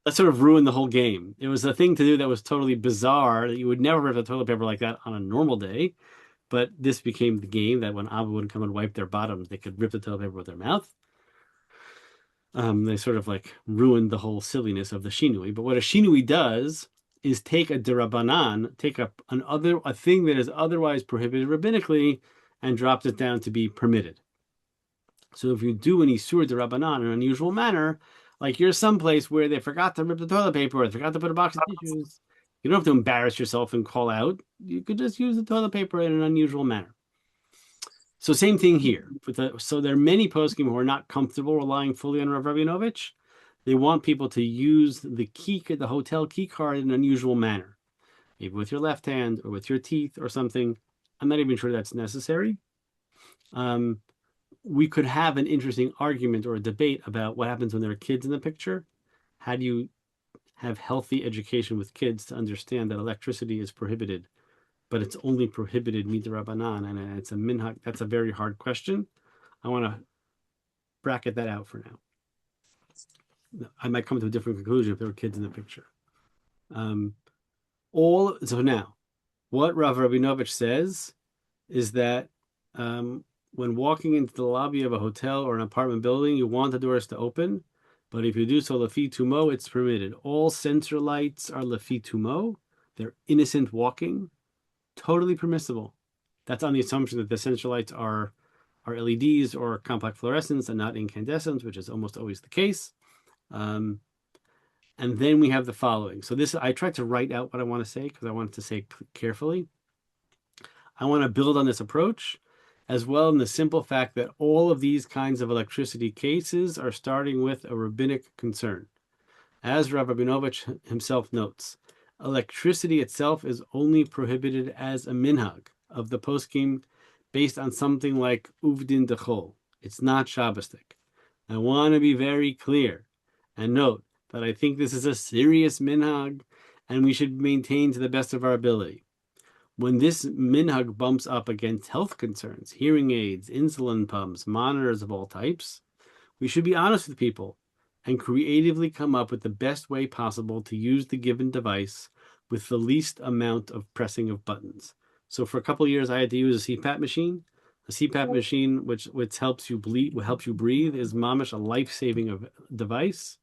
That sort of ruined the whole game. It was a thing to do that was totally bizarre. You would never rip the toilet paper like that on a normal day, but this became the game that when Abba would come and wipe their bottoms, they could rip the toilet paper with their mouth. They sort of like ruined the whole silliness of the shinui. But what a shinui does is take a derabanan, take a thing that is otherwise prohibited rabbinically, and drops it down to be permitted. So if you do an isur derabanan in an unusual manner, like you're someplace where they forgot to rip the toilet paper or they forgot to put a box of tissues, you don't have to embarrass yourself and call out. You could just use the toilet paper in an unusual manner. So same thing here. So there are many poskim who are not comfortable relying fully on Rav Rabinovich. They want people to use the hotel key card in an unusual manner, maybe with your left hand or with your teeth or something. I'm not even sure that's necessary. We could have an interesting argument or a debate about what happens when there are kids in the picture. How do you have healthy education with kids to understand that electricity is prohibited, but it's only prohibited midrabanan, and it's a minhag? That's a very hard question. I want to bracket that out for now. I might come to a different conclusion if there were kids in the picture. So now, what Rav Rabinovich says is that when walking into the lobby of a hotel or an apartment building, you want the doors to open, but if you do so lefi tumo, it's permitted. All sensor lights are lefi tumo. They're innocent walking, totally permissible. That's on the assumption that the sensor lights are LEDs or compact fluorescents and not incandescents, which is almost always the case. And then we have the following. So I tried to write out what I want to say because I wanted to say carefully. I want to build on this approach, as well in the simple fact that all of these kinds of electricity cases are starting with a rabbinic concern. As Rav Rabinovich himself notes, electricity itself is only prohibited as a minhag of the poskim based on something like uvdin dechol. It's not Shabbosdik. I want to be very clear and note that I think this is a serious minhag and we should maintain to the best of our ability. When this minhag bumps up against health concerns, hearing aids, insulin pumps, monitors of all types, we should be honest with people and creatively come up with the best way possible to use the given device with the least amount of pressing of buttons. So for a couple of years, I had to use a CPAP machine. A CPAP machine, which helps you breathe, is mamish a life-saving device.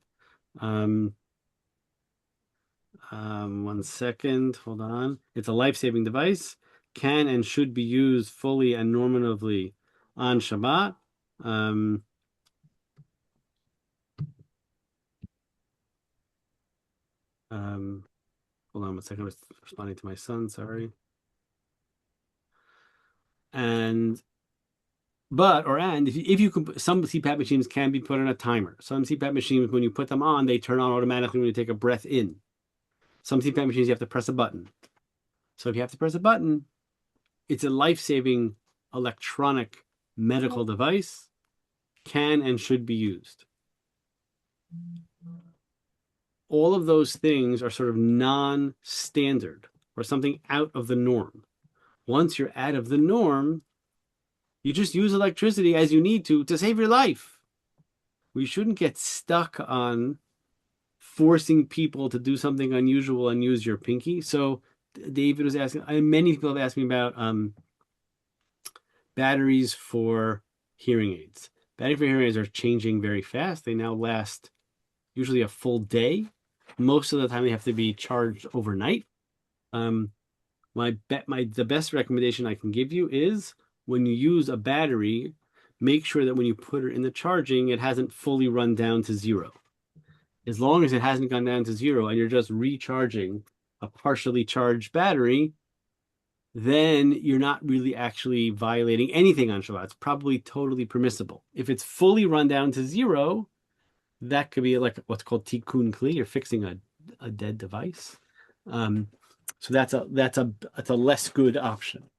One second, hold on. It's a life-saving device, can and should be used fully and normatively on Shabbat. Hold on one second, I was responding to my son, sorry. If you can, some CPAP machines can be put on a timer. Some CPAP machines, when you put them on, they turn on automatically when you take a breath in. Some CPAP machines, you have to press a button. So if you have to press a button, it's a life-saving electronic medical device, can and should be used. All of those things are sort of non-standard or something out of the norm. Once you're out of the norm, You just use electricity as you need to save your life. We shouldn't get stuck on forcing people to do something unusual and use your pinky. So David was asking, many people have asked me about batteries for hearing aids. Batteries for hearing aids are changing very fast. They now last usually a full day. Most of the time, they have to be charged overnight. The best recommendation I can give you is when you use a battery, make sure that when you put it in the charging, it hasn't fully run down to zero. As long as it hasn't gone down to zero and you're just recharging a partially charged battery, then you're not really actually violating anything on Shabbat. It's probably totally permissible. If it's fully run down to zero, that could be like what's called tikkun kli. You're fixing a dead device. So that's a less good option.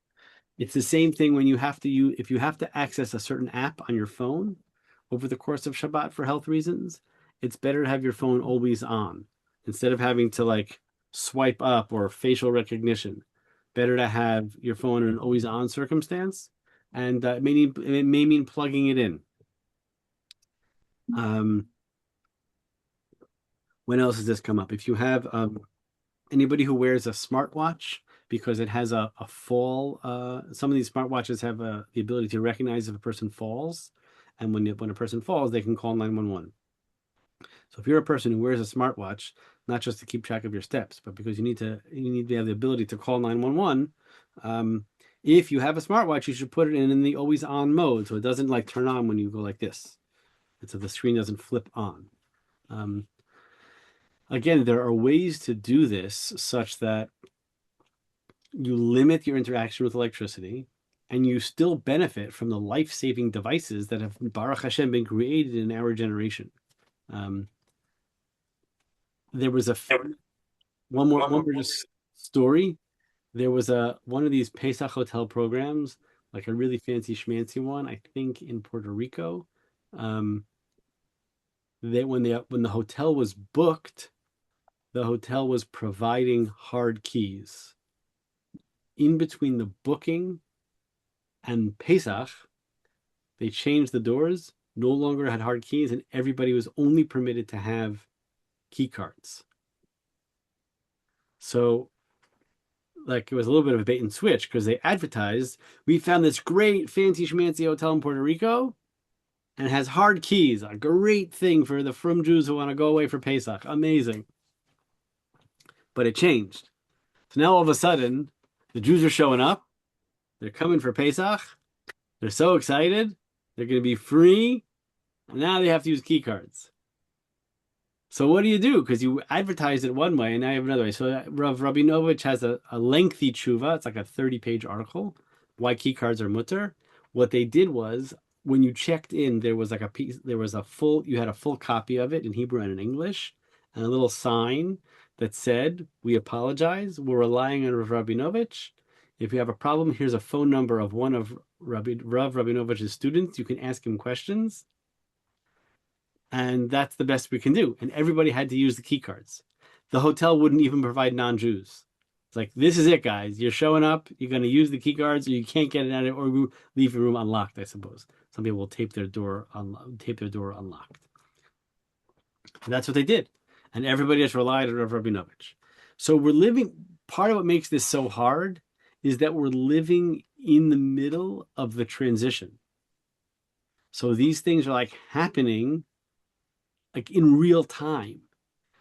It's the same thing when if you have to access a certain app on your phone over the course of Shabbat for health reasons, it's better to have your phone always on instead of having to like swipe up or facial recognition. Better to have your phone in an always on circumstance, and it may mean plugging it in. When else has this come up? If you have anybody who wears a smartwatch because it has a fall, some of these smartwatches have the ability to recognize if a person falls, and when a person falls, they can call 911. So if you're a person who wears a smartwatch, not just to keep track of your steps, but because you need to have the ability to call 911. If you have a smartwatch, you should put it in the always on mode, so it doesn't like turn on when you go like this, and so the screen doesn't flip on. Again, there are ways to do this such that you limit your interaction with electricity and you still benefit from the life-saving devices that have, Baruch Hashem, been created in our generation. There was one more just story. There was one of these Pesach hotel programs, like a really fancy schmancy one, I think in Puerto Rico. When the hotel was booked, the hotel was providing hard keys. In between the booking and Pesach, they changed the doors, no longer had hard keys, and everybody was only permitted to have key cards. So, like, it was a little bit of a bait and switch because they advertised, we found this great fancy schmancy hotel in Puerto Rico and it has hard keys, a great thing for the frum Jews who want to go away for Pesach. Amazing. But it changed. So now all of a sudden, the Jews are showing up. They're coming for Pesach. They're so excited. They're going to be free. And now they have to use key cards. So what do you do? Because you advertised it one way and now you have another way. So Rav Rabinovich has a lengthy tshuva. It's like a 30-page article. Why key cards are mutter. What they did was, when you checked in, there was like you had a full copy of it in Hebrew and in English, and a little sign that said, we apologize, we're relying on Rav Rabinovich. If you have a problem, here's a phone number of one of Rav Rabinovich's students. You can ask him questions. And that's the best we can do. And everybody had to use the key cards. The hotel wouldn't even provide non-Jews. It's like, this is it, guys. You're showing up. You're going to use the key cards, or you can't get it out of it, or leave your room unlocked, I suppose. Some people will tape their door unlocked. And that's what they did. And everybody has relied on Rav Rabinovich. So part of what makes this so hard is that we're living in the middle of the transition. So these things are like happening like in real time.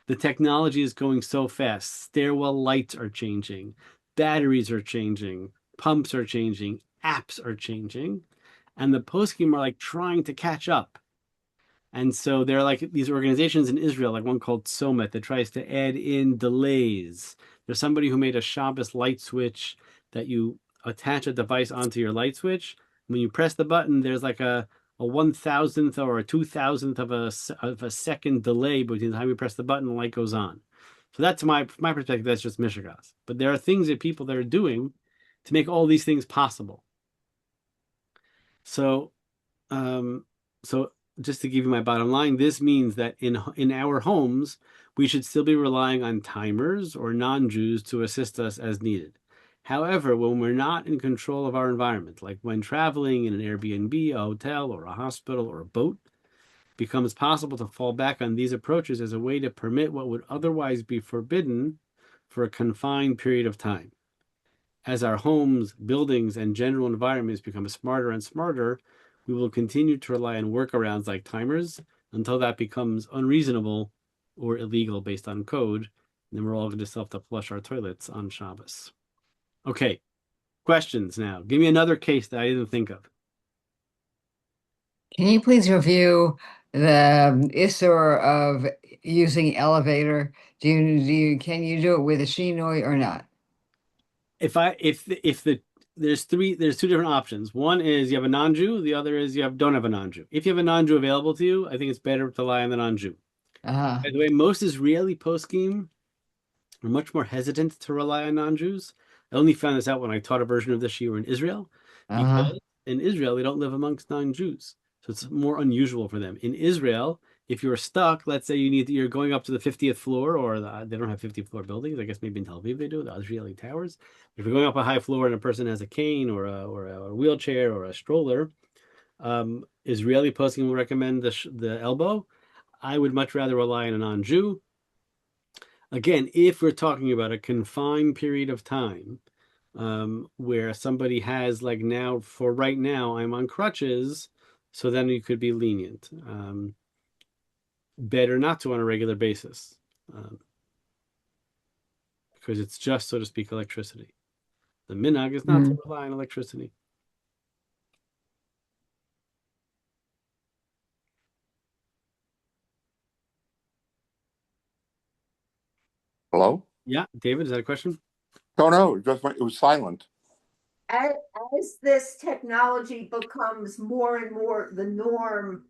The technology is going so fast. Stairwell lights are changing. Batteries are changing. Pumps are changing. Apps are changing. And the poskim are like trying to catch up. And so there are like these organizations in Israel, like one called Somet, that tries to add in delays. There's somebody who made a Shabbos light switch that you attach a device onto your light switch. When you press the button, there's like a 1,000th or a 2,000th of a second delay between the time you press the button and the light goes on. So that's my perspective. That's just mishigas. But there are things that people are doing to make all these things possible. So, just to give you my bottom line, this means that in our homes, we should still be relying on timers or non-Jews to assist us as needed. However, when we're not in control of our environment, like when traveling in an Airbnb, a hotel, or a hospital, or a boat, it becomes possible to fall back on these approaches as a way to permit what would otherwise be forbidden for a confined period of time. As our homes, buildings, and general environments become smarter and smarter, we will continue to rely on workarounds like timers until that becomes unreasonable or illegal based on code. And then we're all going to have to flush our toilets on Shabbos. Okay, questions now. Give me another case that I didn't think of. Can you please review the Isser of using elevator? Can you do it with a shinoi or not? If there's two different options. One is you have a non-Jew, the other is don't have a non-Jew. If you have a non-Jew available to you, I think it's better to rely on the non-Jew. Uh-huh. By the way, most Israeli poskim are much more hesitant to rely on non-Jews. I only found this out when I taught a version of this shiur in Israel, Uh-huh. because in Israel they don't live amongst non-Jews, so it's more unusual for them. In Israel, if you're stuck, let's say you're going up to the 50th floor, or they don't have 50th floor buildings. I guess maybe in Tel Aviv they do, the Israeli towers. If you're going up a high floor and a person has a cane or a wheelchair or a stroller, Israeli poskim will recommend the elbow. I would much rather rely on a non-Jew. Again, if we're talking about a confined period of time, where somebody has, like, now, for right now, I'm on crutches, so then you could be lenient. Better not to on a regular basis, because it's just, so to speak, electricity. The minhag is not to rely on electricity. Hello? Yeah, David, is that a question? No, it was silent. As, as this technology becomes more and more the norm,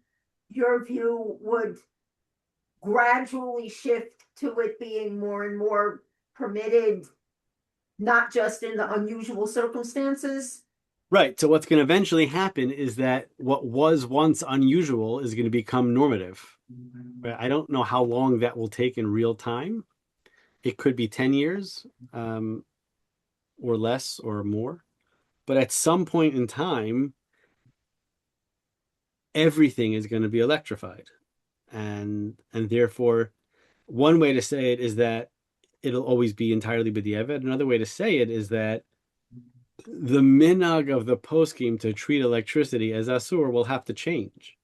your view would gradually shift to it being more and more permitted, not just in the unusual circumstances? Right. So what's going to eventually happen is that what was once unusual is going to become normative. Right? I don't know how long that will take in real time. It could be 10 years, or less or more. But at some point in time, everything is going to be electrified. And therefore, one way to say it is that it'll always be entirely b'diavad. Another way to say it is that the minhag of the poskim to treat electricity as asur will have to change.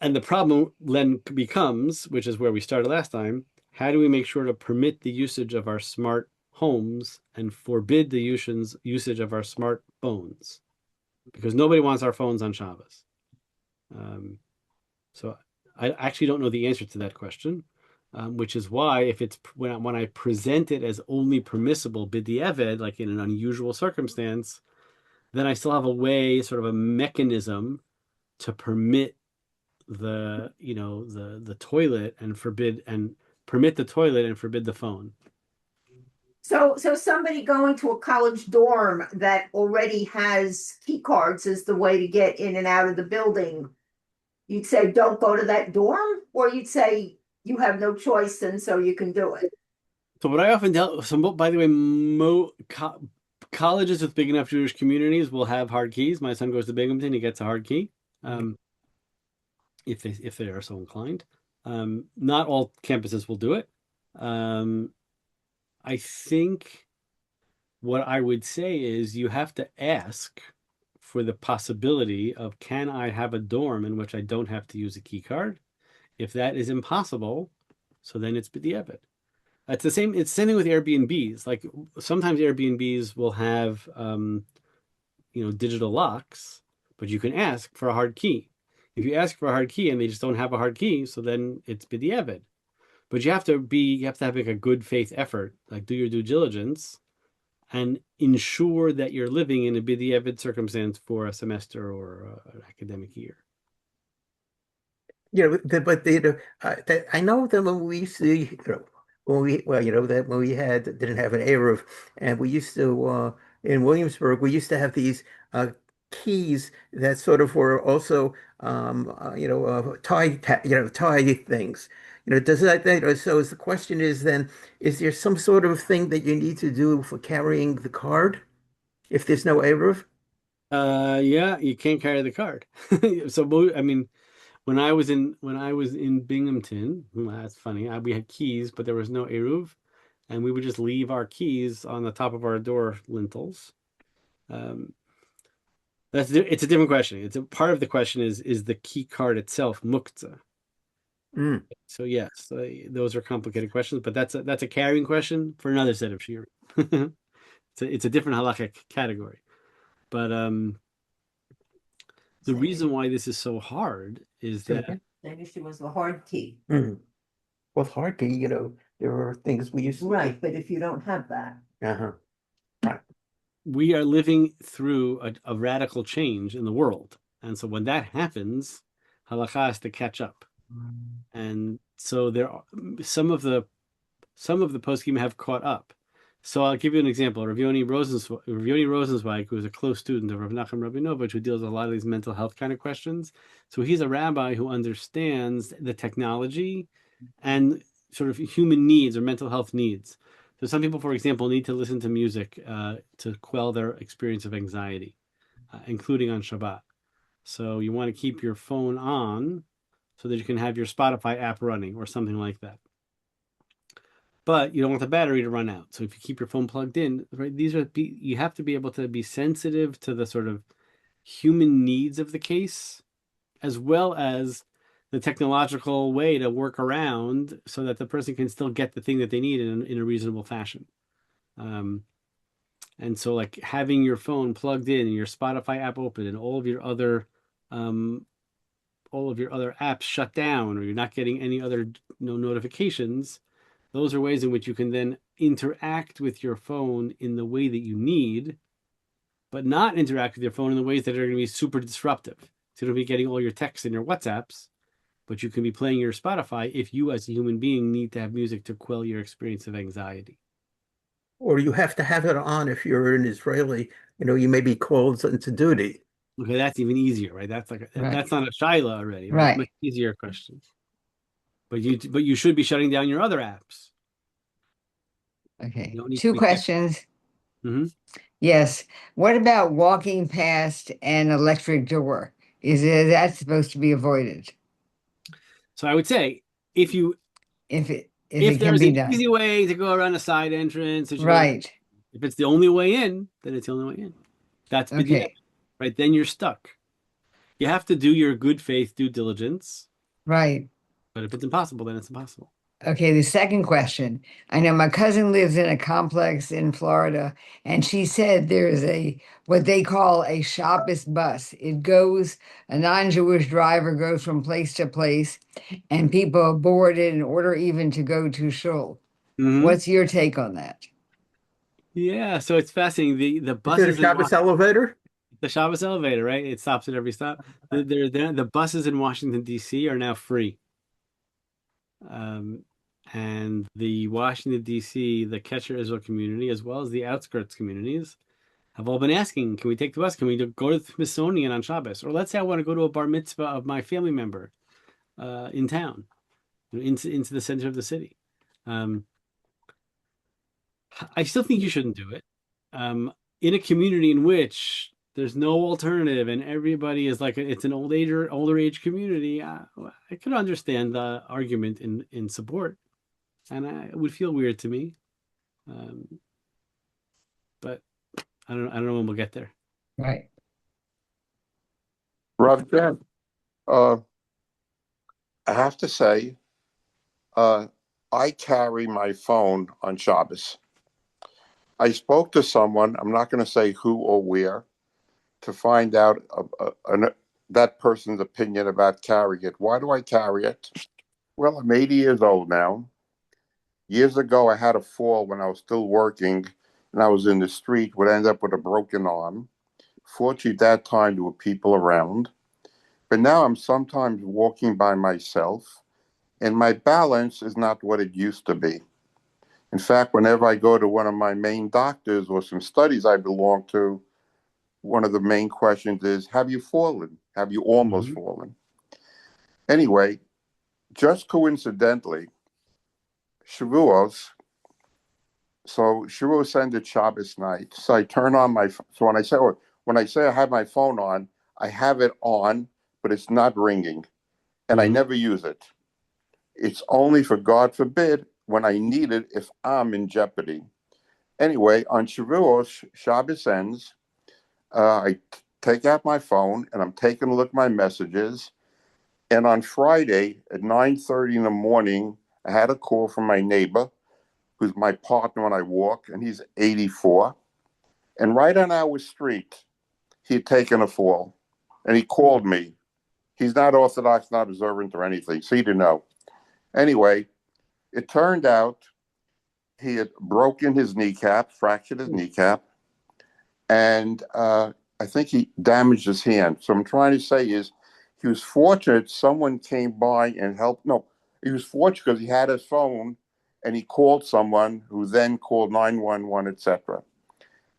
And the problem then becomes, which is where we started last time, how do we make sure to permit the usage of our smart homes and forbid the usage of our smartphones? Because nobody wants our phones on Shabbos. So I actually don't know the answer to that question, which is why if it's when I present it as only permissible b'diavad, like in an unusual circumstance, then I still have a way, sort of a mechanism, to permit the toilet and permit the toilet and forbid the phone. So somebody going to a college dorm that already has key cards is the way to get in and out of the building. You'd say, don't go to that dorm, or you'd say you have no choice and so you can do it. So what I often tell, by the way, colleges with big enough Jewish communities will have hard keys. My son goes to Binghamton; he gets a hard key, if they are so inclined. Not all campuses will do it. I think what I would say is you have to ask for the possibility of, can I have a dorm in which I don't have to use a key card? If that is impossible, so then it's b'diavad. It's the same thing with Airbnbs. Like, sometimes Airbnbs will have digital locks, but you can ask for a hard key. If you ask for a hard key and they just don't have a hard key, so then it's b'diavad. But you have to have like a good faith effort, like do your due diligence and ensure that you're living in a b'diavad circumstance for a semester or an academic year. I know that when we used to, when we didn't have an Eruv, and we used to in Williamsburg, we used to have these keys that sort of were also, tie things. Does that, so is the question is then, is there some sort of thing that you need to do for carrying the card if there's no Eruv? Yeah, you can't carry the card. So, I mean, when I was in Binghamton, that's funny. We had keys, but there was no eruv, and we would just leave our keys on the top of our door lintels. Um, it's a different question. It's a part of the question is the key card itself muktzah. Mm. So yes, those are complicated questions, but that's a carrying question for another set of shiur. It's a different halachic category, but the reason why this is so hard is that The issue was the hard key. Mm. Well, hardly, there are things we used to. Right, but if you don't have that. Uh-huh. we are living through a radical change in the world. And so when that happens, halakha has to catch up. And so there are some of the poskim have caught up. So I'll give you an example. Rav Yoni Rosenzweig, who is a close student of Rav Nachum Rabinovich, who deals with a lot of these mental health kind of questions. So he's a rabbi who understands the technology and sort of human needs or mental health needs. So some people, for example, need to listen to music to quell their experience of anxiety, including on Shabbat. So you want to keep your phone on so that you can have your Spotify app running or something like that. But you don't want the battery to run out. So if you keep your phone plugged in, right, you have to be able to be sensitive to the sort of human needs of the case, as well as the technological way to work around so that the person can still get the thing that they need in a reasonable fashion. And so like having your phone plugged in and your Spotify app open and all of your other apps shut down, or you're not getting any other notifications, those are ways in which you can then interact with your phone in the way that you need, but not interact with your phone in the ways that are going to be super disruptive. So you'll be getting all your texts and your WhatsApps, but you can be playing your Spotify if you as a human being need to have music to quell your experience of anxiety. Or you have to have it on if you're an Israeli, you may be called into duty. Okay, that's even easier, right? That's like Right. that's not a shaila already, right? Right. Much easier question. But you should be shutting down your other apps. Okay. You don't need to Two be questions. Mhm. Yes. What about walking past an electric door? That supposed to be avoided So I would say if if it can there's be an done? easy way to go around a side entrance, Right. if it's the only way in, then it's the only way in. That's bid'yah, Okay. right? Then you're stuck. You have to do your good faith due diligence, Right. but if it's impossible, then it's impossible. Okay, the second question. I know my cousin lives in a complex in Florida, and she said there's what they call a Shabbos bus. A non-Jewish driver goes from place to place, and people board it in order even to go to shul. Mhm. What's your take on that? Yeah, so it's fascinating. The Is it a buses in Shabbos elevator? the Shabbos elevator, right? It stops at every stop. The buses in Washington D.C. are now free. And the Washington D.C. the Kesher Israel community, as well as the outskirts communities, have all been asking, "Can we take the bus? Can we go to the Smithsonian on Shabbos? Or let's say I want to go to a bar mitzvah of my family member in town, into the center of the city." I still think you shouldn't do it. In a community in which there's no alternative and everybody is like it's an older age community, I could understand the argument in support, and it would feel weird to me. But I don't know when we'll get there. Right. Rav Jeff, I have to say, I carry my phone on Shabbos. I spoke to someone, I'm not going to say who or where, to find out that person's opinion about carrying it. Why do I carry it? Well, I'm 80 years old now. Years ago, I had a fall when I was still working, and I was in the street, would end up with a broken arm. Fortunately, at that time, there were people around. But now I'm sometimes walking by myself, and my balance is not what it used to be. In fact, whenever I go to one of my main doctors or some studies I belong to, one of the main questions is, have you fallen? Have you almost fallen? Anyway, just coincidentally, Shavuos, so Shavuos ended Shabbos night. So I turn on so when I say I have my phone on, I have it on, but it's not ringing. And I never use it. It's only for, God forbid, when I need it if I'm in jeopardy. Anyway, on Shavuos, Shabbos ends. I take out my phone and I'm taking a look at my messages. And on Friday at 9:30 in the morning, I had a call from my neighbor, who's my partner when I walk, and he's 84. And right on our street, he had taken a fall. And he called me. He's not Orthodox, not observant or anything, so he didn't know. Anyway, it turned out he had broken his kneecap, fractured his kneecap, and I think he damaged his hand. So I'm trying to say is, he was fortunate someone came by and helped. No, he was fortunate because he had his phone and he called someone who then called 911, etc.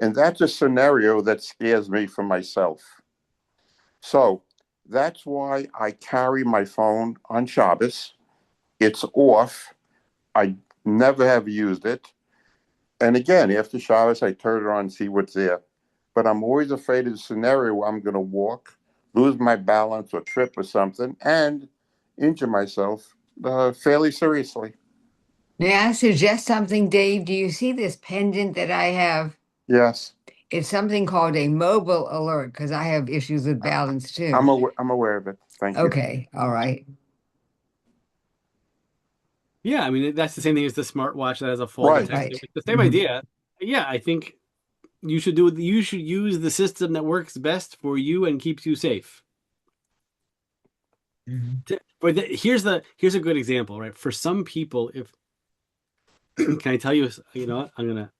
And that's a scenario that scares me for myself. So that's why I carry my phone on Shabbos. It's off. I never have used it. And again, after Shabbos, I turn it on and see what's there. But I'm always afraid of the scenario where I'm going to walk, lose my balance or trip or something, and injure myself fairly seriously. May I suggest something, Dave? Do you see this pendant that I have? Yes. It's something called a mobile alert because I have issues with balance too. I'm aware of it. Thank you. Okay, all right. Yeah, I mean, that's the same thing as the smartwatch that has a fall Right. detection. Right. It's the same idea. Yeah, I think you should use the system that works best for you and keeps you safe. But here's a good example, right? For some people, if can I tell you, you know what? I'm gonna